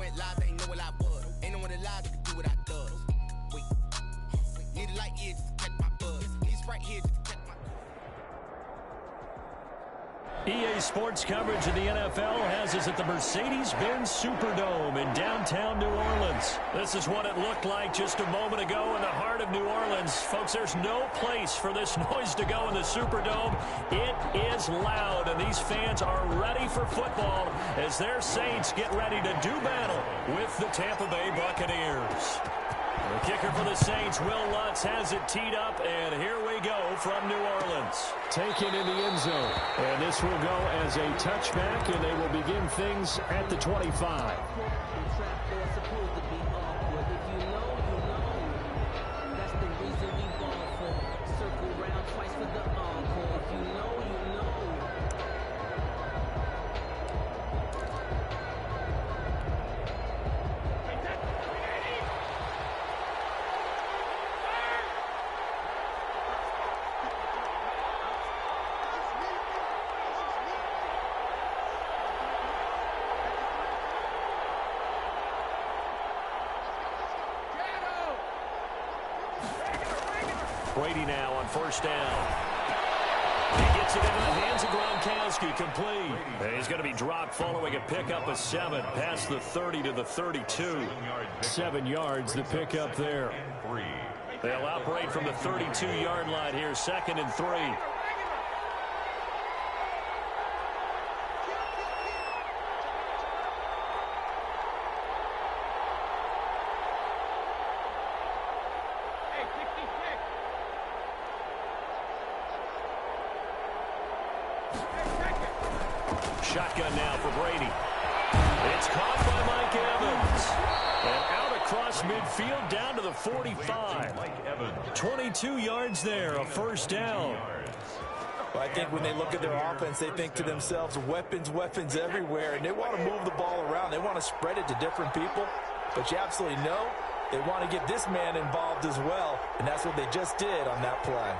went live, they know what I was. Ain't no one alive that can do what I does. Wait, need a light here just to catch my buzz. Need Sprite here just to catch my... EA Sports coverage of the NFL has us at the Mercedes-Benz Superdome in downtown New Orleans. This is what it looked like just a moment ago in the heart of New Orleans. Folks, there's no place for this noise to go in the Superdome. It is loud, and these fans are ready for football as their Saints get ready to do battle with the Tampa Bay Buccaneers. The kicker for the Saints, Will Lutz, has it teed up, and here we go from New Orleans. Taken in the end zone, and this will go as a touchback, and they will begin things at the 25. Brady now on first down. He gets it into the hands of Gronkowski, complete. And he's going to be dropped following a pickup of 7 past the 30 to the 32. 7 yards, the pickup there. They'll operate from the 32-yard line here, 2nd and 3. Shotgun now for Brady. It's caught by Mike Evans. And out across midfield down to the 45. 22 yards there, a first down. Well, I think when they look at their offense, they think to themselves, weapons, weapons everywhere. And they want to move the ball around. They want to spread it to different people. But you absolutely know they want to get this man involved as well. And that's what they just did on that play.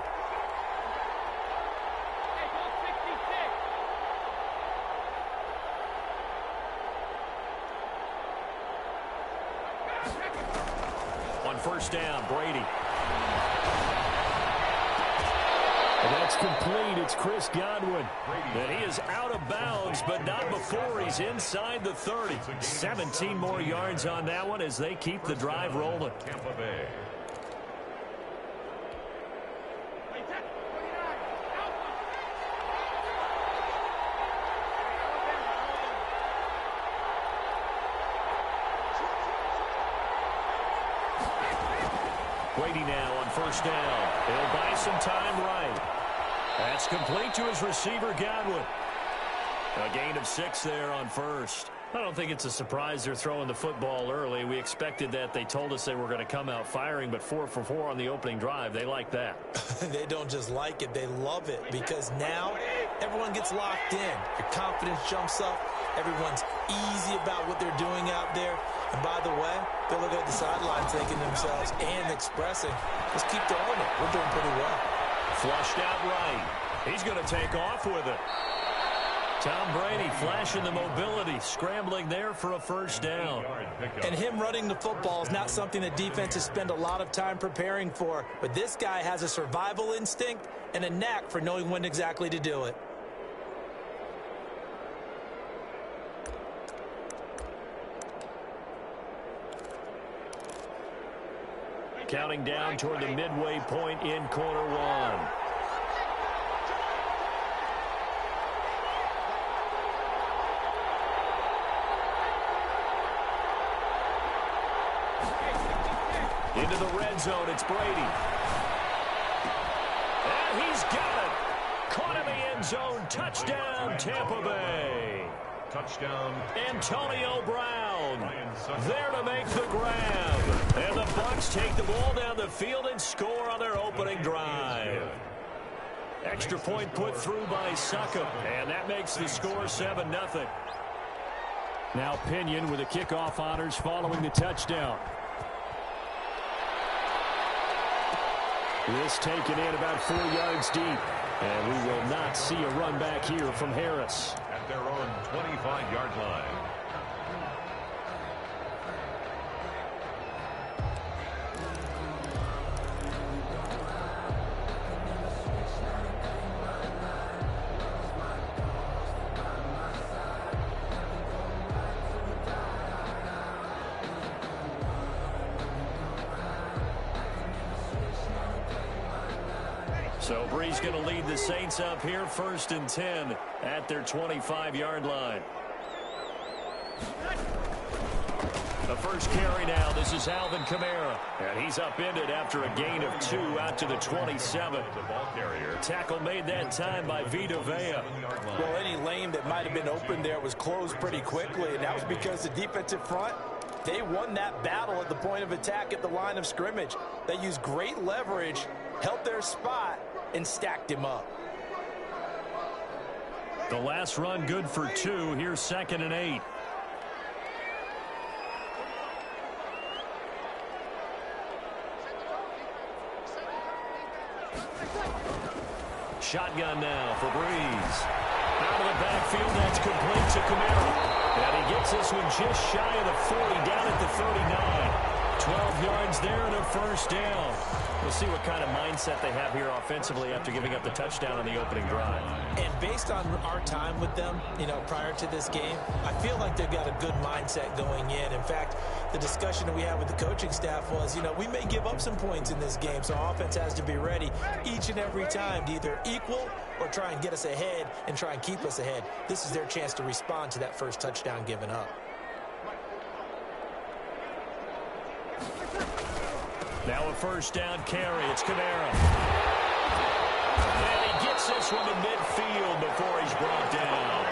First down, Brady. And that's complete. It's Chris Godwin. And he is out of bounds, but not before he's inside the 30. 17 more yards on that one as they keep the drive rolling. Tampa Bay. Brady now on first down. He'll buy some time right. That's complete to his receiver, Godwin. A gain of 6 there on first. I don't think it's a surprise they're throwing the football early. We expected that. They told us they were going to come out firing, but 4 for 4 on the opening drive. They like that. They don't just like it. They love it because now everyone gets locked in. Your confidence jumps up. Everyone's easy about what they're doing out there. And by the way, they're looking at the sidelines thinking themselves and expressing, let's keep throwing it. We're doing pretty well. Flushed out right. He's going to take off with it. Tom Brady flashing the mobility, scrambling there for a first down. And him running the football is not something that defenses spend a lot of time preparing for. But this guy has a survival instinct and a knack for knowing when exactly to do it. Counting down toward the midway point in quarter one. Into the red zone, it's Brady. And he's got it. Caught in the end zone. Touchdown, Tampa Bay. Touchdown. Antonio Brown there to make the grab. And the Bucs take the ball down the field and score on their opening drive. Extra point put through by Succop. And that makes the score 7-0. Now Pinion with the kickoff honors following the touchdown. This taken in about 4 yards deep. And we will not see a run back here from Harris. At their own 25-yard line. So Bree's going to lead the Saints up here 1st and 10 at their 25-yard line. The first carry now. This is Alvin Kamara. And he's upended after a gain of 2 out to the 27. Tackle made that time by Vita Vea. Well, any lane that might have been open there was closed pretty quickly, and that was because the defensive front, they won that battle at the point of attack at the line of scrimmage. They used great leverage, held their spot, and stacked him up. The last run good for 2. Here's 2nd and 8. Shotgun now for Breeze. Out of the backfield, that's complete to Kamara. And he gets this one just shy of the 40, down at the 39. 12 yards there and a first down. We'll see what kind of mindset they have here offensively after giving up the touchdown on the opening drive. And based on our time with them, prior to this game, I feel like they've got a good mindset going in. In fact, the discussion that we had with the coaching staff was, we may give up some points in this game, so offense has to be ready each and every time to either equal or try and get us ahead and try and keep us ahead. This is their chance to respond to that first touchdown given up. Now a first down carry. It's Kamara. And he gets this one to midfield before he's brought down.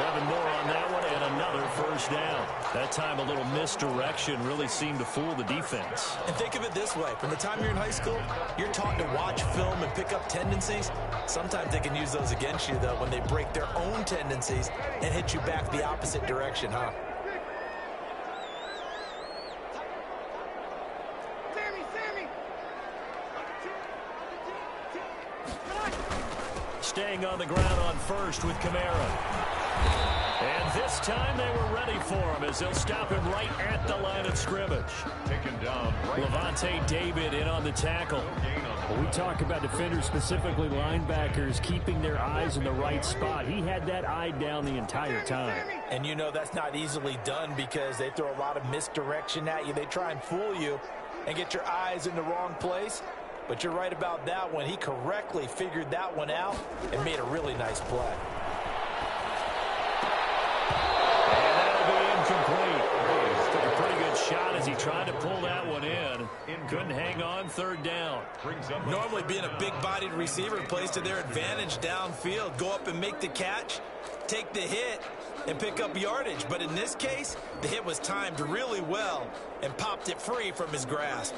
11 more on that one and another first down. That time a little misdirection really seemed to fool the defense. And think of it this way. From the time you're in high school, you're taught to watch film and pick up tendencies. Sometimes they can use those against you, though, when they break their own tendencies and hit you back the opposite direction, huh? Staying on the ground on first with Kamara. And this time they were ready for him as they'll stop him right at the line of scrimmage. Taken down. Levante David in on the tackle. Well, we talk about defenders, specifically linebackers, keeping their eyes in the right spot. He had that eye down the entire time. And that's not easily done because they throw a lot of misdirection at you. They try and fool you and get your eyes in the wrong place. But you're right about that one. He correctly figured that one out and made a really nice play. And that'll be incomplete. Took a pretty good shot as he tried to pull that one in. Couldn't hang on, 3rd down. Normally being a big-bodied receiver plays to their advantage downfield. Go up and make the catch, take the hit, and pick up yardage. But in this case, the hit was timed really well and popped it free from his grasp.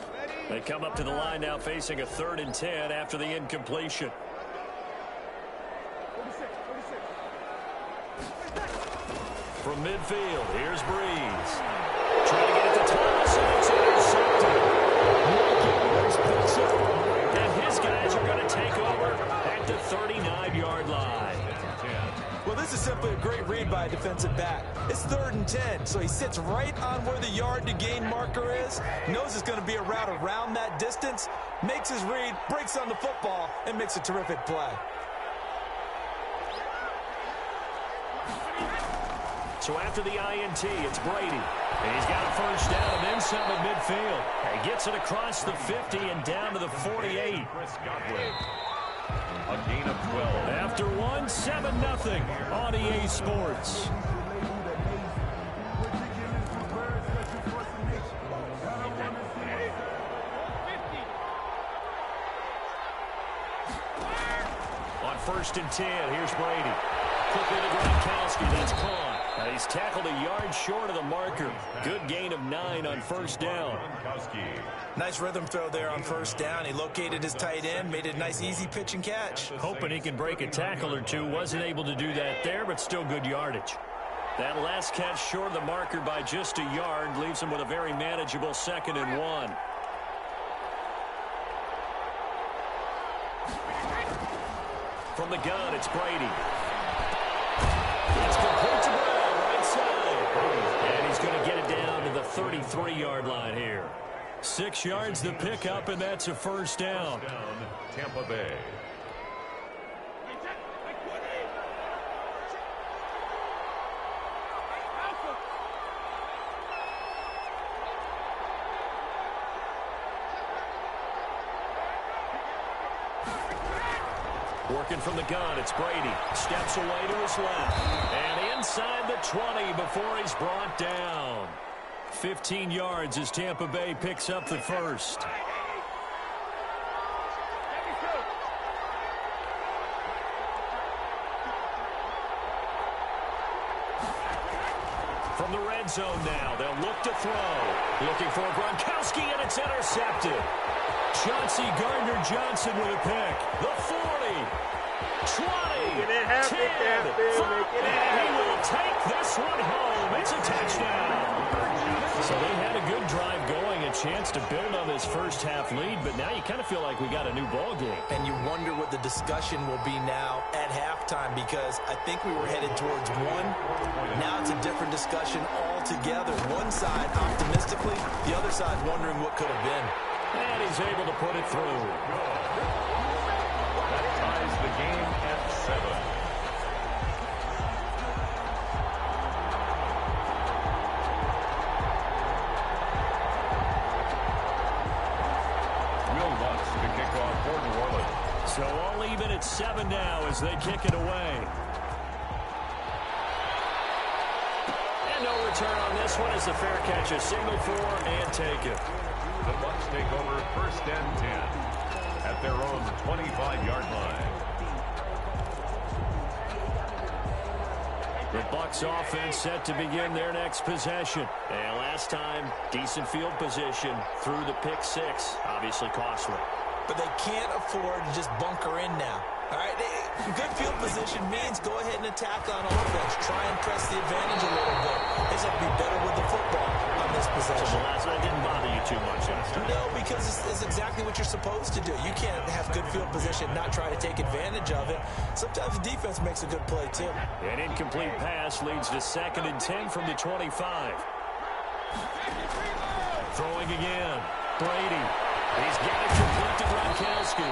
They come up to the line now facing a 3rd and 10 after the incompletion. From midfield, here's Breeze. Trying to get it to Thomas, and it's intercepted. And his guys are going to take over at the 39-yard line. Well, this is simply a great read by a defensive back. It's 3rd and 10, so he sits right on where the yard-to-gain marker is, knows it's going to be a route around that distance, makes his read, breaks on the football, and makes a terrific play. So after the INT, it's Brady. And he's got a first down and then some at midfield. And he gets it across the 50 and down to the 48. A gain of 12. After 7-0 on EA Sports. On 1st and 10, here's Brady. Quickly to Gronkowski, that's caught. And he's tackled a yard short of the marker. Good gain of 9 on 1st down. Nice rhythm throw there on 1st down. He located his tight end, made a nice easy pitch and catch. Hoping he can break a tackle or two. Wasn't able to do that there, but still good yardage. That last catch short of the marker by just a yard leaves him with a very manageable 2nd and 1. From the gun, it's Brady. It's complete to Brown, right side. And he's going to get it down to the 33-yard line here. 6 yards the pickup, and that's a first down. Tampa Bay. Working from the gun, it's Brady. Steps away to his left. And inside the 20 before he's brought down. 15 yards as Tampa Bay picks up the first. From the red zone now, they'll look to throw. Looking for Gronkowski, and it's intercepted. Chauncey Gardner-Johnson with a pick. The 40, 20, 10, 5, and he will take this one home. It's a touchdown. So they had a good drive going, a chance to build on this first half lead, but now you kind of feel like we got a new ball game. And you wonder what the discussion will be now at halftime, because I think we were headed towards one. Now it's a different discussion altogether. One side optimistically, the other side wondering what could have been. And he's able to put it through. That ties the game at 7. So all even at 7 now as they kick it away. And no return on this one as the fair catch, a signal for and take it. The Bucs take over 1st and 10 at their own 25-yard line. The Bucs offense set to begin their next possession. And last time, decent field position through the pick 6. Obviously costly. But they can't afford to just bunker in now. All right, good field position means go ahead and attack on offense. Try and press the advantage a little bit. They just have to be better with the football on this possession. So the last one didn't bother you too much last time. No, because it's exactly what you're supposed to do. You can't have good field position, not try to take advantage of it. Sometimes the defense makes a good play, too. An incomplete pass leads to 2nd and 10 from the 25. Throwing again. Brady. He's got it complete to Gronkowski.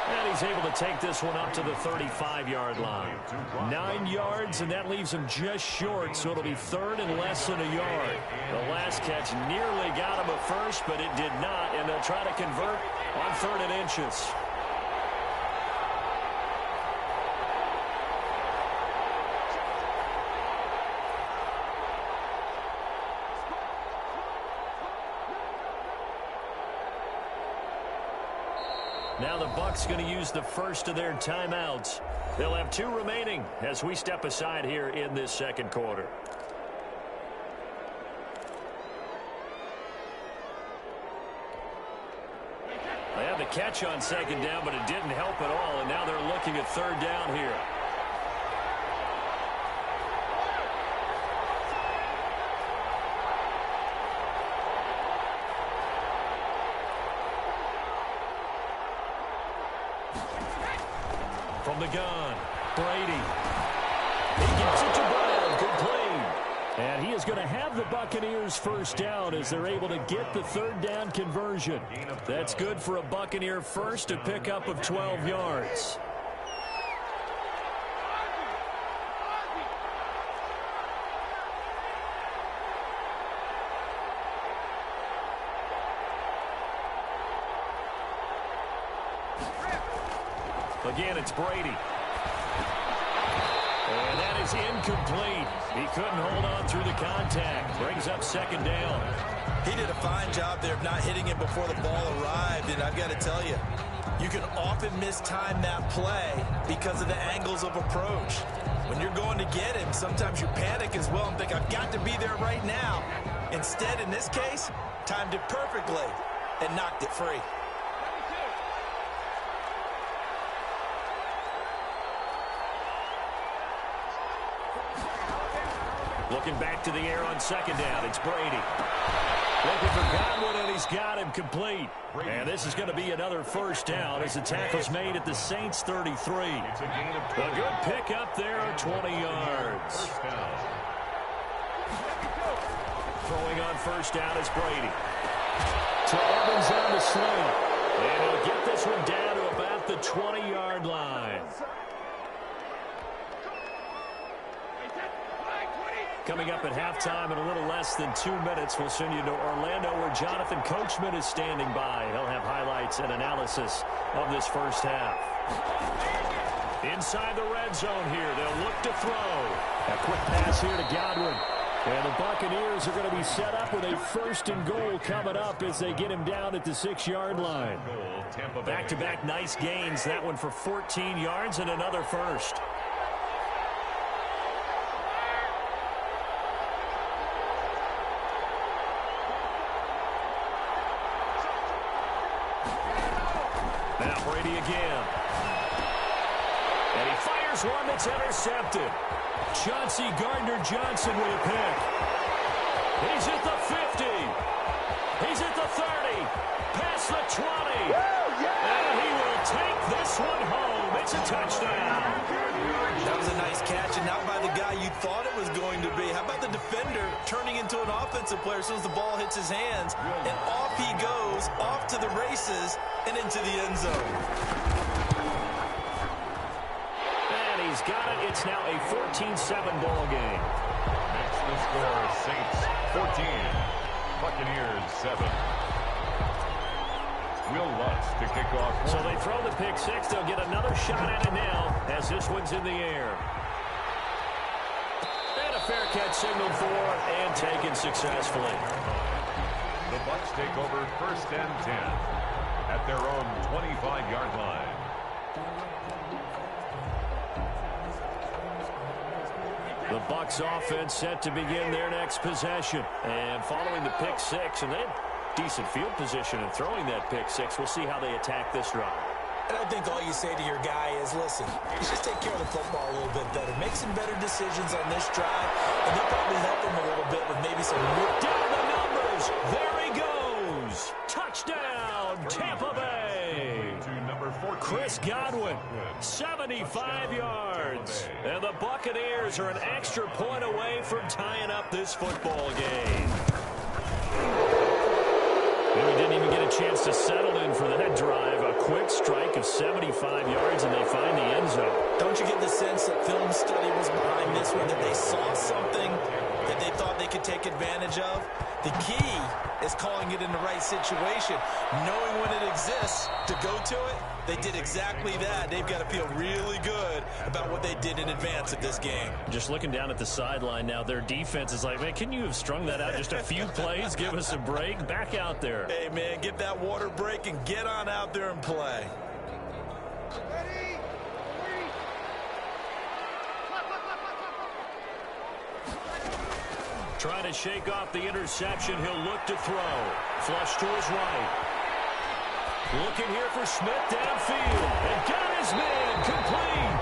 And he's able to take this one up to the 35-yard line. 9 yards, and that leaves him just short, so it'll be 3rd and less than a yard. The last catch nearly got him a first, but it did not, and they'll try to convert on 3rd and inches. Now the Bucs going to use the first of their timeouts. They'll have 2 remaining as we step aside here in this second quarter. They had the catch on 2nd down, but it didn't help at all, and now they're looking at 3rd down here. From the gun, Brady. He gets it to Brown, complete. And he is going to have the Buccaneers first down as they're able to get the 3rd down conversion. That's good for a Buccaneer first, a pickup of 12 yards. Again, it's Brady. And that is incomplete. He couldn't hold on through the contact. Brings up 2nd down. He did a fine job there of not hitting him before the ball arrived, and I've got to tell you, you can often mistime that play because of the angles of approach. When you're going to get him, sometimes you panic as well and think, I've got to be there right now. Instead, in this case, timed it perfectly and knocked it free. Looking back to the air on 2nd down, it's Brady. Looking for Godwin, and he's got him complete. And this is going to be another first down as the tackle's made at the Saints' 33. A good pick up there at 20 yards. Throwing on 1st down is Brady. To Evans on the sling. And he'll get this one down to about the 20-yard line. Coming up at halftime in a little less than 2 minutes, we'll send you to Orlando where Jonathan Coachman is standing by. He'll have highlights and analysis of this first half. Inside the red zone here. They'll look to throw. A quick pass here to Godwin. And the Buccaneers are going to be set up with a 1st and goal coming up as they get him down at the 6-yard line. Back-to-back nice gains. That one for 14 yards and another first. Now Brady again. And he fires one that's intercepted. Chauncey Gardner-Johnson with a pick. He's at the 50. He's at the 30. Past the 20. And he will take this one home. It's a touchdown. That was a nice catch, and not by the guy you thought it was going to be. How about the defender turning into an offensive player as soon as the ball hits his hands? And off he goes, off to the races, and into the end zone. He's got it. It's now a 14-7 ball game. Next the score, Saints 14, Buccaneers 7. Will Lutz to kick off. So they throw the pick six. They'll get another shot at it now as this one's in the air. And a fair catch signaled for and taken successfully. The Bucs take over 1st and 10 at their own 25-yard line. The Bucs offense set to begin their next possession. And following the pick six, and they had decent field position in throwing that pick six. We'll see how they attack this drive. And I think all you say to your guy is, listen, just take care of the football a little bit better. Make some better decisions on this drive, and they'll probably help him a little bit with maybe some... Down the numbers. There he goes. Touchdown, Tampa Bay. Chris Godwin, 75 yards. And the Buccaneers are an extra point away from tying up this football game. And we didn't even get a chance to settle in for that drive. A quick strike of 75 yards, and they find the end zone. Don't you get the sense that film study was behind this one, that they saw something that they thought they could take advantage of? The key is calling it in the right situation, knowing when it exists to go to it. They did exactly that. They've got to feel really good about what they did in advance of this game. Just looking down at the sideline now, their defense is like, man, can you have strung that out just a few plays? Give us a break. Back out there. Hey, man, get that water break and get on out there and play. Trying to shake off the interception. He'll look to throw. Flush to his right. Looking here for Smith downfield. And got his man complete.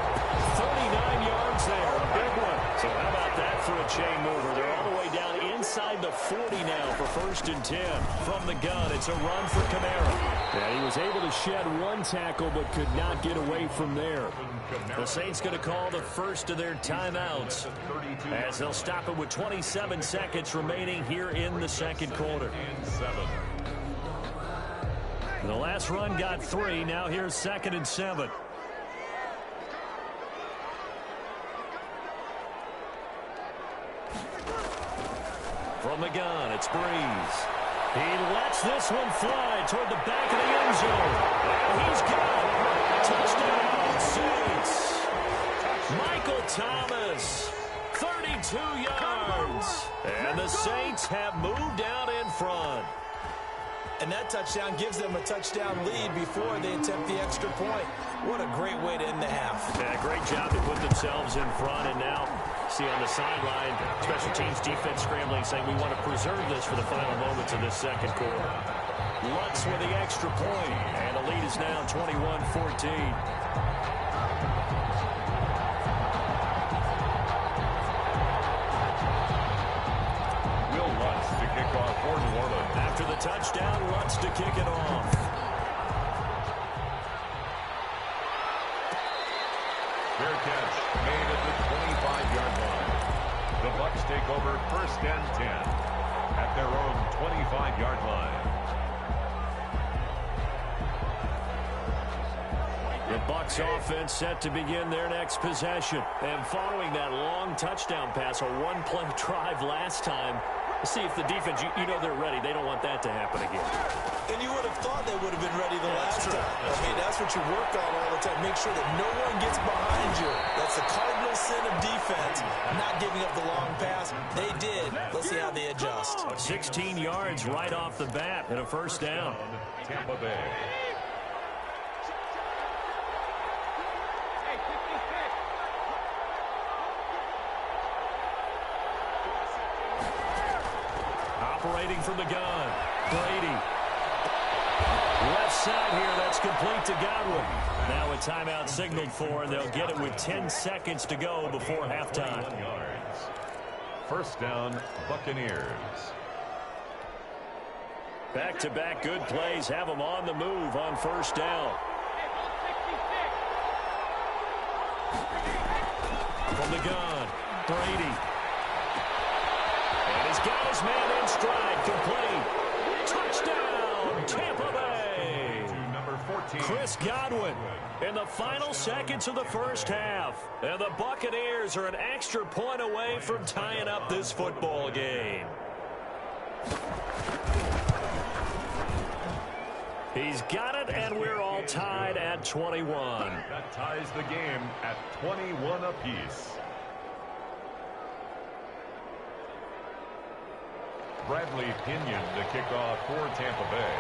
39 yards there. A big one. So how about that for a chain mover? They're all the way down inside the 40 now for 1st and 10. From the gun, it's a run for Kamara. Yeah, he was able to shed one tackle but could not get away from there. The Saints going to call the first of their timeouts as they'll stop it with 27 seconds remaining here in the second quarter. The last run got 3. Now here's 2nd and 7. From the gun, it's Breeze. He lets this one fly toward the back of the end zone. And he's got it. Touchdown, Saints. Michael Thomas, 32 yards. And the Saints have moved out in front. And that touchdown gives them a touchdown lead before they attempt the extra point. What a great way to end the half. Yeah, great job to put themselves in front. And now, see on the sideline, special teams defense scrambling, saying we want to preserve this for the final moments of this second quarter. Lutz with the extra point, and the lead is now 21-14. After the touchdown, Lutz to kick it off. Fair catch made at the 25-yard line. The Bucs take over 1st and 10 at their own 25-yard line. The Bucs offense set to begin their next possession. And following that long touchdown pass, a one-play drive last time, See if the defense, you know they're ready. They don't want that to happen again. And you would have thought they would have been ready the last time. I mean, that's what you work on all the time. Make sure that no one gets behind you. That's the cardinal sin of defense, not giving up the long pass. They did. Let's see how they adjust. 16 yards right off the bat and a first down. Tampa Bay. Operating from the gun, Brady. Left side here, that's complete to Godwin. Now a timeout signaled for, and they'll get it with 10 seconds to go before halftime. First down, Buccaneers. Back-to-back good plays have them on the move on first down. From the gun, Brady. And he's got his man in stride, complete. Touchdown, Tampa Bay. Number 14. Chris Godwin in the final seconds of the first half. And the Buccaneers are an extra point away from tying up this football game. He's got it, and we're all tied at 21. That ties the game at 21 apiece. Bradley Pinion to kick off for Tampa Bay.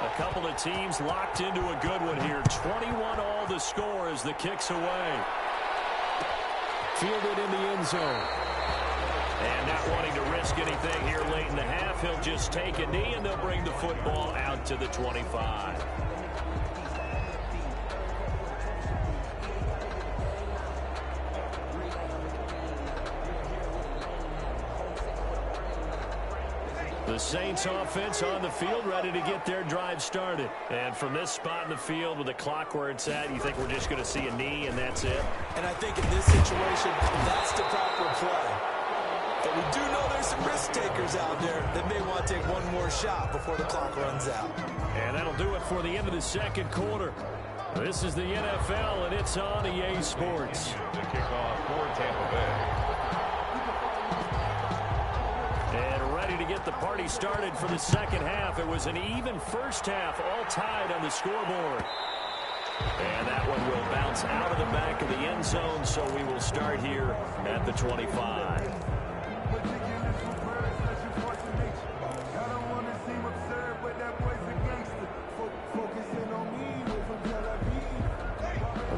A couple of teams locked into a good one here. 21 all the score as the kick's away. Fielded in the end zone. And not wanting to risk anything here late in the half, he'll just take a knee, and they'll bring the football out to the 25. The Saints offense on the field, ready to get their drive started. And from this spot in the field with the clock where it's at, you think we're just going to see a knee and that's it? And I think in this situation, that's the proper play. But we do know there's some risk takers out there that may want to take one more shot before the clock runs out. And that'll do it for the end of the second quarter. This is the NFL, and it's on EA Sports. The kickoff for Tampa Bay. And ready to get the party started for the second half. It was an even first half, all tied on the scoreboard. And that one will bounce out of the back of the end zone, so we will start here at the 25.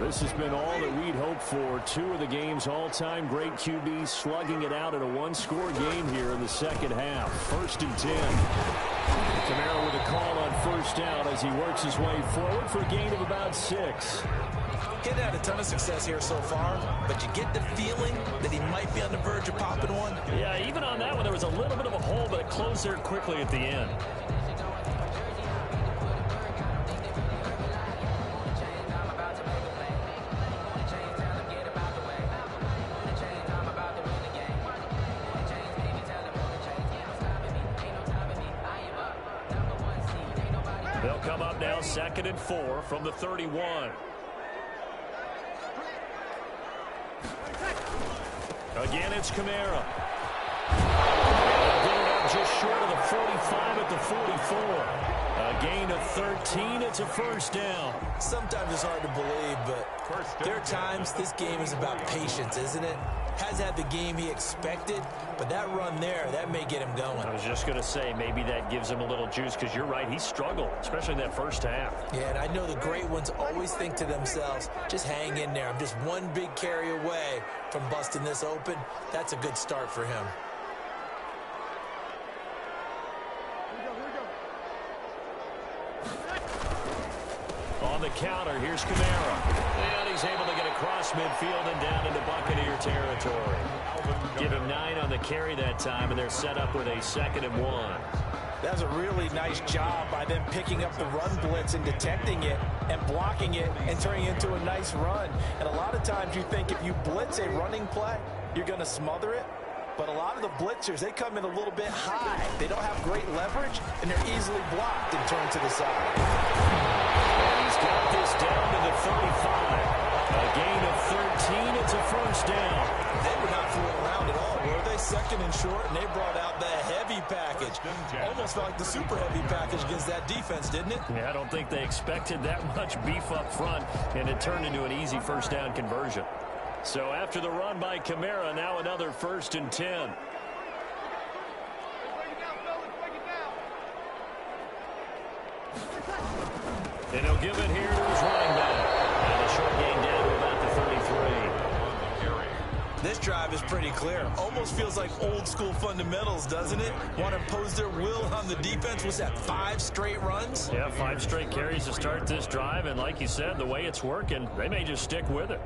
This has been all that we'd hoped for. Two of the game's all-time great QBs slugging it out in a one-score game here in the second half. 1st and 10. Kamara with a call on first down as he works his way forward for a gain of about 6. He's had a ton of success here so far, but you get the feeling that he might be on the verge of popping one. Yeah, even on that one, there was a little bit of a hole, but it closed there quickly at the end. They'll come up now 2nd and 4 from the 31. Again, it's Kamara. Getting up just short of the 45 at the 44. A gain of 13. It's a first down. Sometimes it's hard to believe, but there are times this game is about patience, isn't it? Has had the game he expected, but that run there, that may get him going. I was just going to say, maybe that gives him a little juice, because you're right, he struggled, especially in that first half. Yeah, and I know the great ones always think to themselves, just hang in there. I'm just one big carry away from busting this open. That's a good start for him. On the counter, here's Kamara. And he's able to get across midfield and down into Buccaneer territory. Give him 9 on the carry that time, and they're set up with a 2nd and 1. That was a really nice job by them picking up the run blitz and detecting it and blocking it and turning it into a nice run. And a lot of times you think if you blitz a running play, you're going to smother it. But a lot of the blitzers, they come in a little bit high. They don't have great leverage, and they're easily blocked and turned to the side. And he's got this down to the 35. A gain of 13. It's a first down. They were not fooling around at all, were they? 2nd and short, and they brought out the heavy pass. package. Almost felt like the super heavy package against that defense, didn't it? Yeah, I don't think they expected that much beef up front, and it turned into an easy first down conversion. So after the run by Kamara, now another 1st and 10. And he'll give it here to his running back. And a short gain down to about the 33. This drive is pretty clear. Almost feels like old school fundamentals, doesn't it? Want to impose their will on the defense. Was that 5 straight runs? Yeah, 5 straight carries to start this drive. And like you said, the way it's working, they may just stick with it.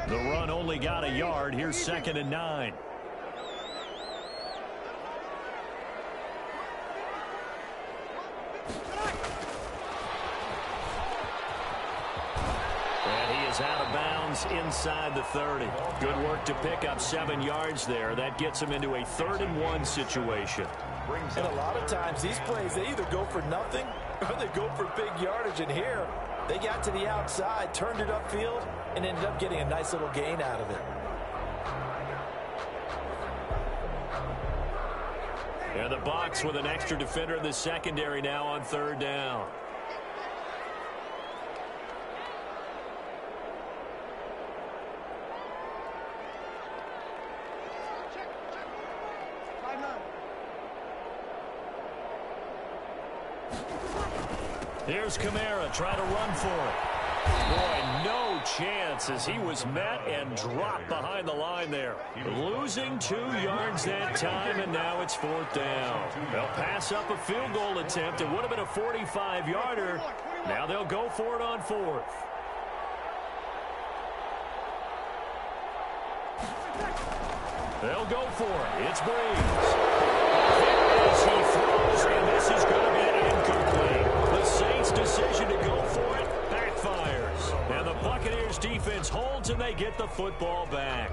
The run only got a yard. Here's 2nd and 9. And he is out of bounds inside the 30. Good work to pick up 7 yards there. That gets him into a 3rd and 1 situation. And a lot of times these plays, they either go for nothing or they go for big yardage. And here, they got to the outside, turned it upfield, and ended up getting a nice little gain out of it. And the Bucs with an extra defender in the secondary now on 3rd down. Here's Kamara, try to run for it. Boy, no chance as he was met and dropped behind the line there. Losing 2 yards that time, and now it's 4th down. They'll pass up a field goal attempt. It would have been a 45-yarder. Now they'll go for it on 4th. They'll go for it. It's Breeze. As he throws, and this is going to be incomplete. The Saints' decision to go for it backfires. And the Buccaneers defense holds, and they get the football back.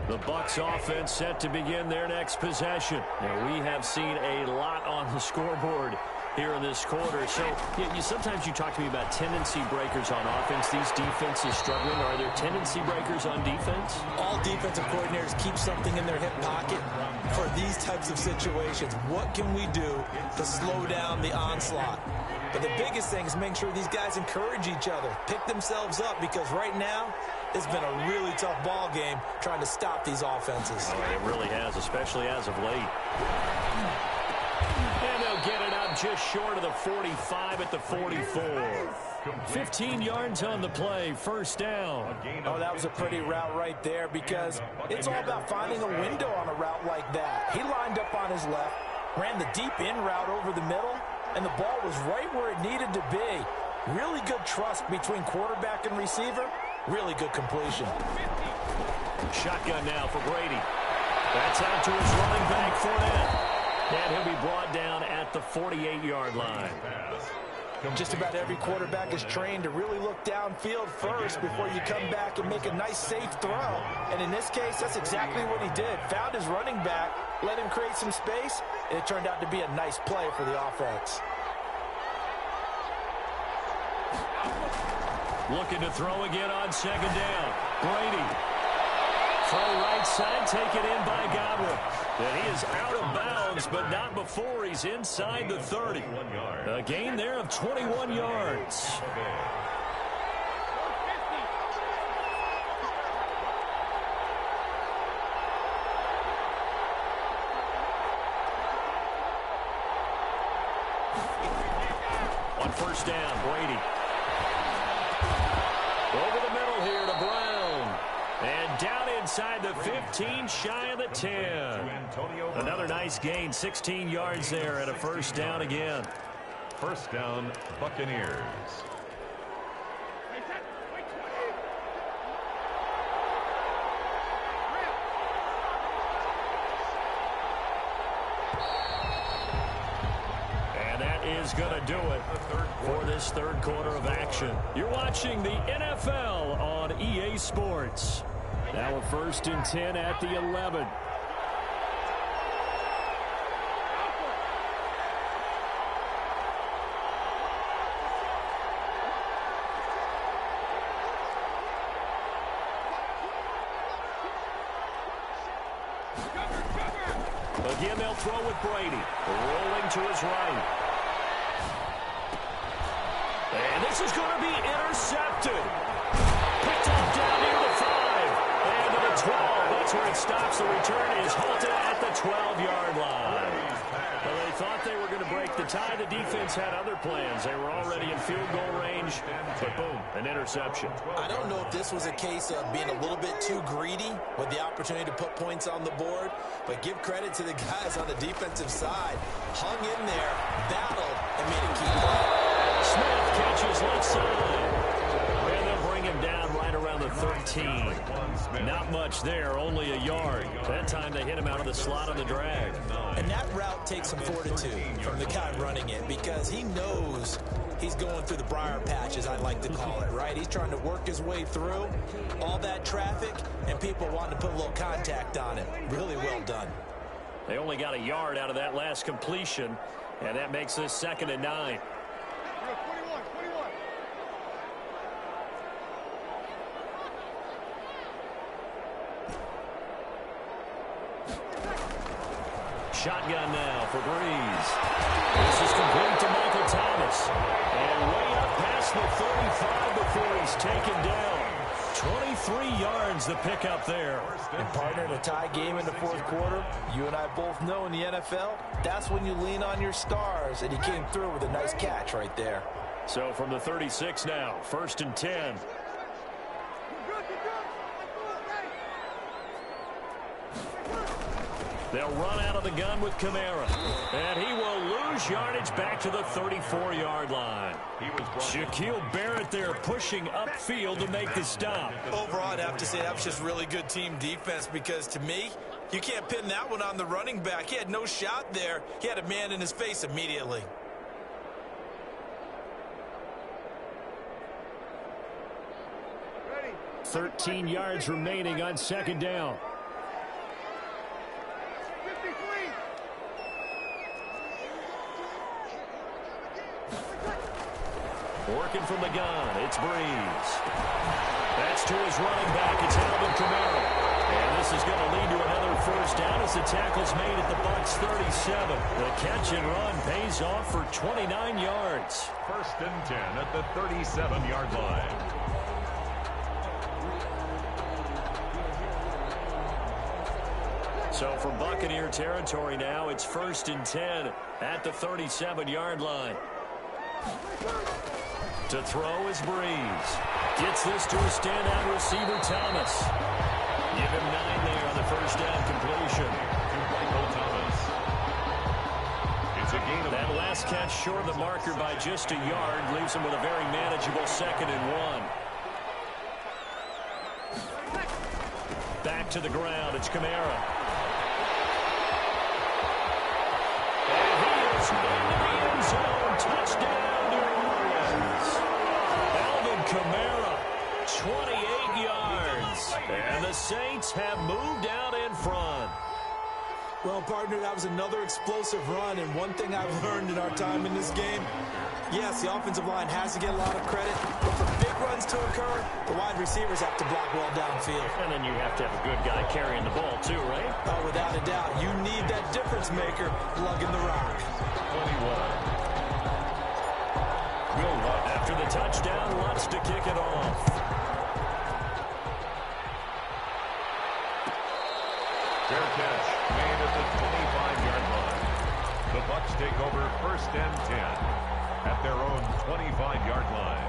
The Bucs offense set to begin their next possession. Now, we have seen a lot on the scoreboard here in this quarter. So sometimes you talk to me about tendency breakers on offense. These defenses struggling. Are there tendency breakers on defense? All defensive coordinators keep something in their hip pocket for these types of situations. What can we do to slow down the onslaught? But the biggest thing is make sure these guys encourage each other, pick themselves up, because right now it's been a really tough ball game trying to stop these offenses. Oh, it really has, especially as of late. And they'll get it up just short of the 45 at the 44. 15 yards on the play, 1st down. Oh, that was a pretty route right there, because it's all about finding a window on a route like that. He lined up on his left, ran the deep in route over the middle, and the ball was right where it needed to be. Really good trust between quarterback and receiver. Really good completion. Shotgun now for Brady. That's out to his running back, Fournette. And he'll be brought down at the 48-yard line. Just about every quarterback is trained to really look downfield first before you come back and make a nice, safe throw. And in this case, that's exactly what he did. Found his running back, let him create some space, and it turned out to be a nice play for the offense. Looking to throw again on 2nd down. Brady. Throw right side, taken in by Godwin. And he is out of bounds, but not before he's inside the 30. A gain there of 21 yards. On 1st down, Brady. Over the middle here to Brown. And down inside the 15, shy of the 10. Another nice gain, 16 yards there and a 1st down again. 1st down, Buccaneers. And that is going to do it for this 3rd quarter of action. You're watching the NFL on EA Sports. Now a 1st and 10 at the 11. Again, they'll throw with Brady. Rolling to his right. And this is going to be intercepted. Picked off down near the 5. And to the 12. That's where it stops. The return is halted at the 12-yard line. Well, they thought they were going to break the tie. The defense had other plans. They were already in field goal range. But boom, an interception. I don't know if this was a case of being a little bit too greedy with the opportunity to put points on the board. But give credit to the guys on the defensive side. Hung in there, battled, and made a key play. Smith catches left side. And they'll bring him down right around the 13. Not much there, only a yard. That time they hit him out of the slot on the drag. And that route takes some fortitude from the guy running it because he knows he's going through the briar patch, as I like to call it, right? He's trying to work his way through all that traffic and people wanting to put a little contact on him. Really well done. They only got a yard out of that last completion, and that makes this 2nd and 9. Shotgun now for Breeze. This is complete to Michael Thomas. And way up past the 35 before he's taken down. 23 yards the pickup there. And partner, in a tie game in the 4th quarter, you and I both know in the NFL, that's when you lean on your stars. And he came through with a nice catch right there. So from the 36 now, 1st and 10. They'll run out of the gun with Kamara. And he will lose yardage back to the 34-yard line. Shaquille Barrett there pushing upfield to make the stop. Overall, I'd have to say that was just really good team defense because to me, you can't pin that one on the running back. He had no shot there. He had a man in his face immediately. Ready. 13 yards remaining on 2nd down. Working from the gun, it's Breeze. That's to his running back, it's Alvin Kamara. And this is going to lead to another 1st down as the tackle's made at the Bucs 37. The catch and run pays off for 29 yards. 1st and 10 at the 37-yard line. So from Buccaneer territory now, it's 1st and 10 at the 37-yard line. To throw is Breeze. Gets this to a standout receiver, Thomas. Give him 9 there on the 1st down completion. To Michael Thomas. It's a gain of that last catch short of the marker by just a yard leaves him with a very manageable 2nd and 1. Back to the ground. It's Kamara. And he is into the end zone. Touchdown, New Orleans. Alvin Kamara, 28 yards. And the Saints have moved out in front. Well, partner, that was another explosive run, and one thing I've learned in our time in this game, yes, the offensive line has to get a lot of credit, but for big runs to occur, the wide receivers have to block well downfield. And then you have to have a good guy carrying the ball, too, right? Oh, without a doubt. You need that difference maker lugging the rock. 21. After the touchdown, wants to kick it off. Fair catch made at the 25-yard line. The Bucs take over 1st and 10 at their own 25-yard line.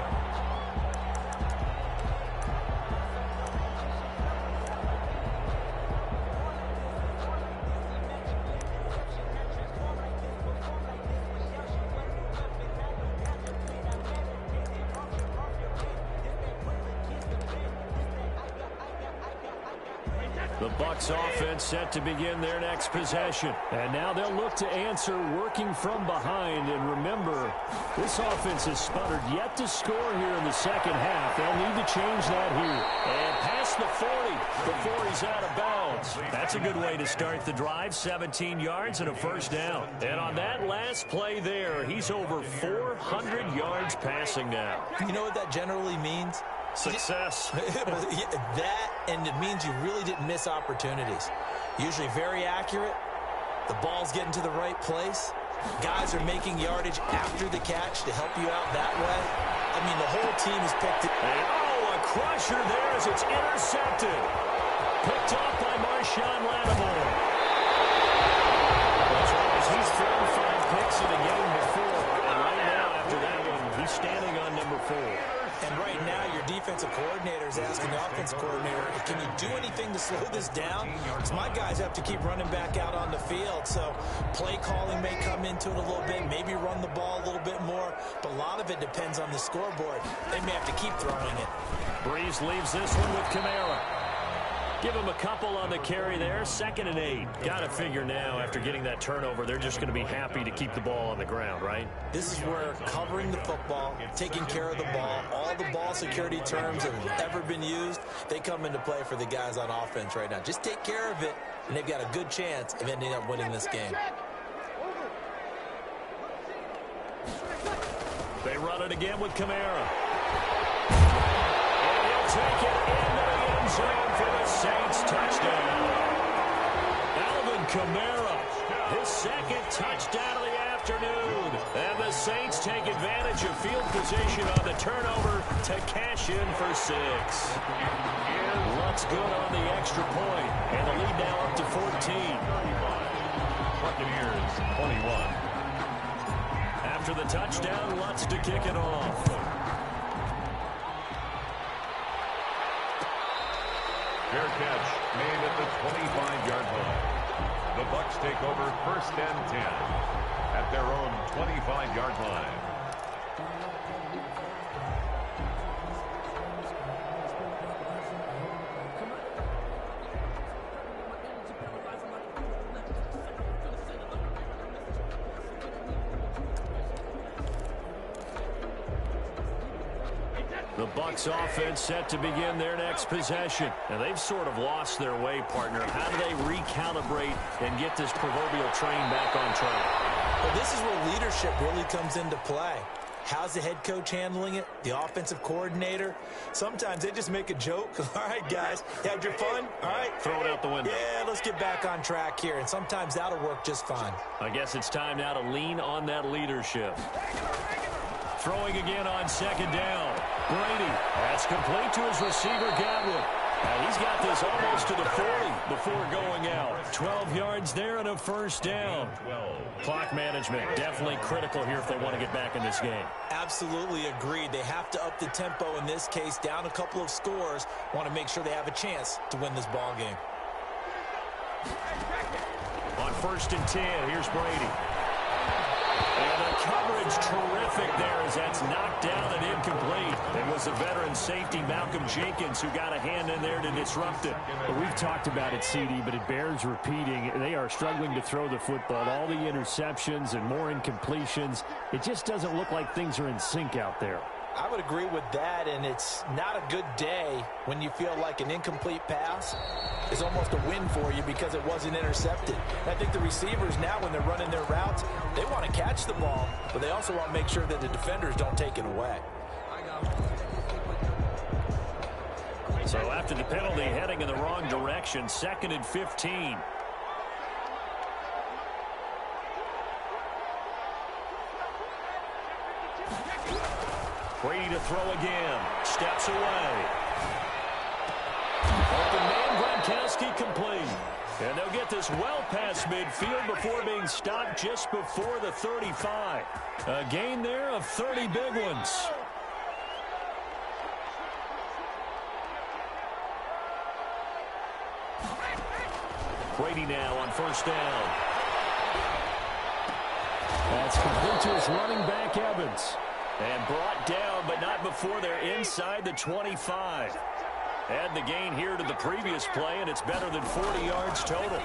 The Bucs offense set to begin their next possession. And now they'll look to answer working from behind. And remember, this offense has sputtered yet to score here in the 2nd half. They'll need to change that here. And past the 40 before he's out of bounds. That's a good way to start the drive. 17 yards and a 1st down. And on that last play there, he's over 400 yards passing now. You know what that generally means? Success. That, and it means you really didn't miss opportunities. Usually very accurate, The ball's getting to the right place. Guys are making yardage after the catch to help you out that way. I mean, the whole team has picked it. And, a crusher there as it's intercepted. Picked off by Marshawn Lattimore. That's right, he's thrown 5 picks in a game before. And right now, after that one, he's standing on number 4. And right now, your defensive coordinator is asking the offensive coordinator, can you do anything to slow this down? Because my guys have to keep running back out on the field. So play calling may come into it a little bit, maybe run the ball a little bit more. But a lot of it depends on the scoreboard. They may have to keep throwing it. Breeze leaves this one with Kamara. Give him a couple on the carry there. 2nd and 8. Got to figure now, after getting that turnover, they're just going to be happy to keep the ball on the ground, right? This is where covering the football, taking care of the ball, all the ball security terms that have ever been used, they come into play for the guys on offense right now. Just take care of it, and they've got a good chance of ending up winning this game. They run it again with Kamara. And he'll take it into the end zone for the Saints touchdown. Alvin Kamara, his 2nd touchdown of the afternoon. And the Saints take advantage of field position on the turnover to cash in for 6. Looks good on the extra point. And the lead now up to 14. Buccaneers 21. After the touchdown, Lutz to kick it off. Fair catch made at the 25-yard line. The Bucs take over 1st and 10 at their own 25-yard line. The Bucs offense set to begin their next possession. And they've sort of lost their way, partner. How do they recalibrate and get this proverbial train back on track? Well, this is where leadership really comes into play. How's the head coach handling it? The offensive coordinator? Sometimes they just make a joke. All right, guys, you had your fun? All right. Throw it out the window. Yeah, let's get back on track here. And sometimes that'll work just fine. I guess it's time now to lean on that leadership. Throwing again on 2nd down. Brady, that's complete to his receiver, Godwin. And he's got this almost to the 40 before going out. 12 yards there and a 1st down. Clock management definitely critical here if they want to get back in this game. Absolutely agreed. They have to up the tempo in this case, down a couple of scores. Want to make sure they have a chance to win this ball game. On 1st and 10, here's Brady. And the coverage terrific there as that's knocked down and incomplete. It was the veteran safety Malcolm Jenkins who got a hand in there to disrupt it. Well, we've talked about it, CD, but it bears repeating. They are struggling to throw the football. All the interceptions and more incompletions. It just doesn't look like things are in sync out there. I would agree with that, and it's not a good day when you feel like an incomplete pass is almost a win for you because it wasn't intercepted. And I think the receivers now, when they're running their routes, they want to catch the ball, but they also want to make sure that the defenders don't take it away. So after the penalty, heading in the wrong direction, 2nd and 15. Brady to throw again. Steps away. Open man, Gronkowski complete. And they'll get this well past midfield before being stopped just before the 35. A gain there of 30 big ones. Brady now on 1st down. That's complete to his running back, Evans. And brought down, but not before they're inside the 25. Add the gain here to the previous play, and it's better than 40 yards total.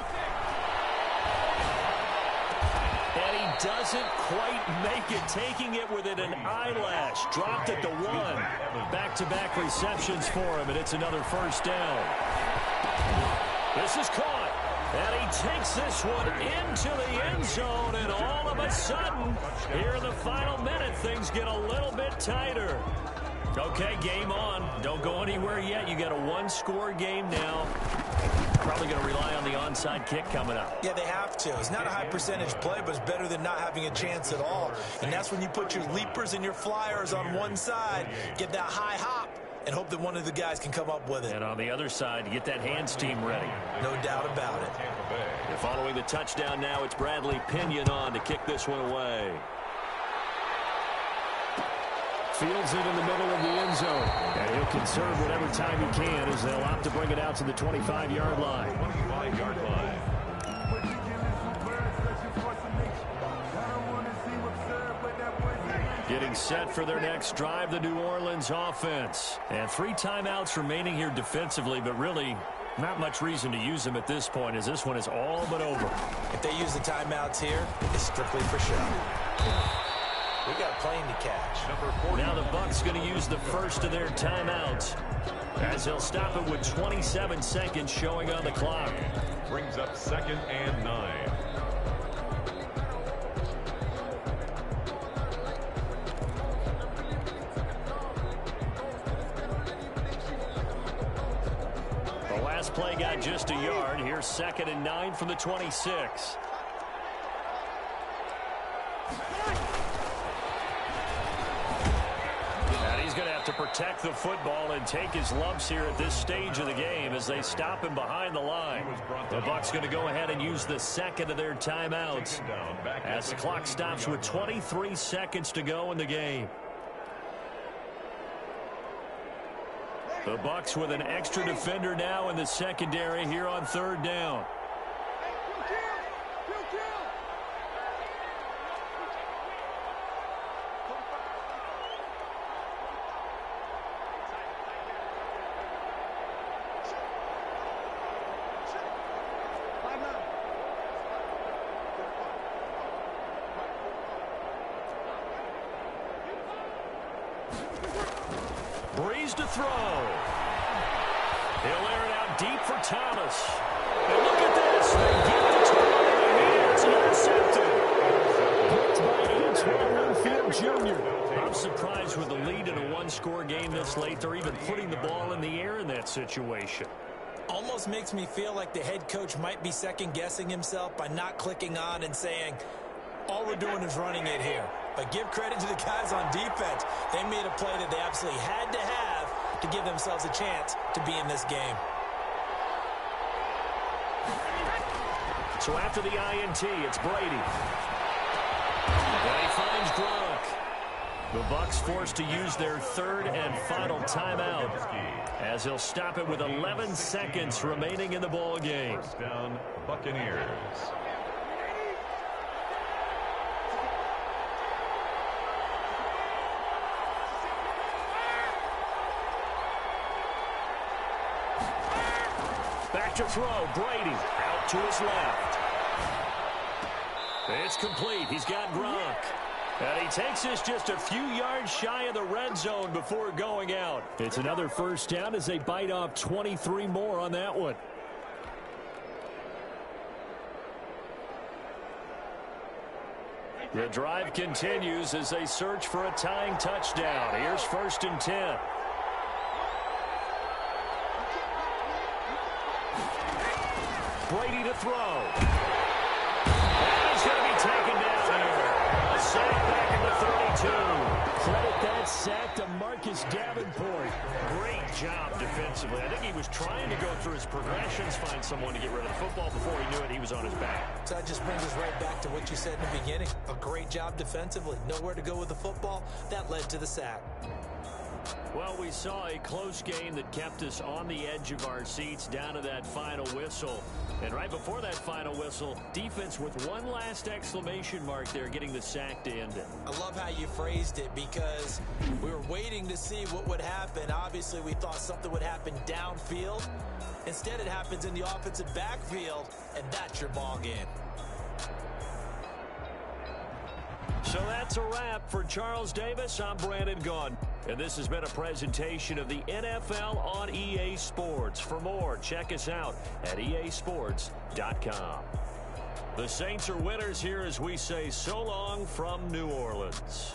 And he doesn't quite make it, taking it within an eyelash. Dropped at the 1. Back-to-back receptions for him, and it's another 1st down. This is caught. And he takes this one into the end zone, and all of a sudden, here in the final minute, things get a little bit tighter. Okay, game on. Don't go anywhere yet. You got a 1-score game now. probably going to rely on the onside kick coming up. Yeah, they have to. It's not a high percentage play, but it's better than not having a chance at all. And that's when you put your leapers and your flyers on one side, get that high hop, and hope that one of the guys can come up with it. And on the other side, get that hands team ready. No doubt about it. And following the touchdown now, it's Bradley Pinion on to kick this one away. Fields it in the middle of the end zone. And he'll conserve whatever time he can as they'll opt to bring it out to the 25-yard line. 25-yard line. Getting set for their next drive, the New Orleans offense. And 3 timeouts remaining here defensively, but really not much reason to use them at this point as this one is all but over. If they use the timeouts here, it's strictly for show. We got a plane to catch. Now the Bucs going to use the first of their timeouts as they'll stop it with 27 seconds showing on the clock. Brings up 2nd and 9. The last play got just a yard. Here's 2nd and 9 from the 26. To protect the football and take his lumps here at this stage of the game as they stop him behind the line. The Bucs going to go ahead and use the second of their timeouts as the clock stops with 23 seconds to go in the game. The Bucs with an extra defender now in the secondary here on 3rd down. Breeze to throw. He'll air it out deep for Thomas. And look at this. They get the turnover, and it's intercepted. Blocked by Antoine Winfield Jr. I'm surprised with the lead in a one-score game this late. They're even putting the ball in the air in that situation. Almost makes me feel like the head coach might be second-guessing himself by not clicking on and saying, all we're doing is running it here. But give credit to the guys on defense. They made a play that they absolutely had to have to give themselves a chance to be in this game. So after the INT, it's Brady. And he finds Gronk. The Bucs forced to use their 3rd and final timeout as he'll stop it with 11 seconds remaining in the ball game. First down, Buccaneers. Back to throw, Brady out to his left. It's complete. He's got Gronk. And he takes this just a few yards shy of the red zone before going out. It's another first down as they bite off 23 more on that one. The drive continues as they search for a tying touchdown. Here's 1st and 10. Brady to throw. And he's going to be taken down here. A sack back at the 32. Credit that sack to Marcus Davenport. Great job defensively. I think he was trying to go through his progressions, find someone to get rid of the football. Before he knew it, he was on his back. So that just brings us right back to what you said in the beginning. A great job defensively. Nowhere to go with the football. That led to the sack. Well, we saw a close game that kept us on the edge of our seats down to that final whistle. And right before that final whistle, defense with one last exclamation mark there, getting the sack to end it. I love how you phrased it because we were waiting to see what would happen. Obviously, we thought something would happen downfield. Instead, it happens in the offensive backfield, and that's your ball game. So that's a wrap for Charles Davis. I'm Brandon Gaudin. And this has been a presentation of the NFL on EA Sports. For more, check us out at easports.com. The Saints are winners here as we say so long from New Orleans.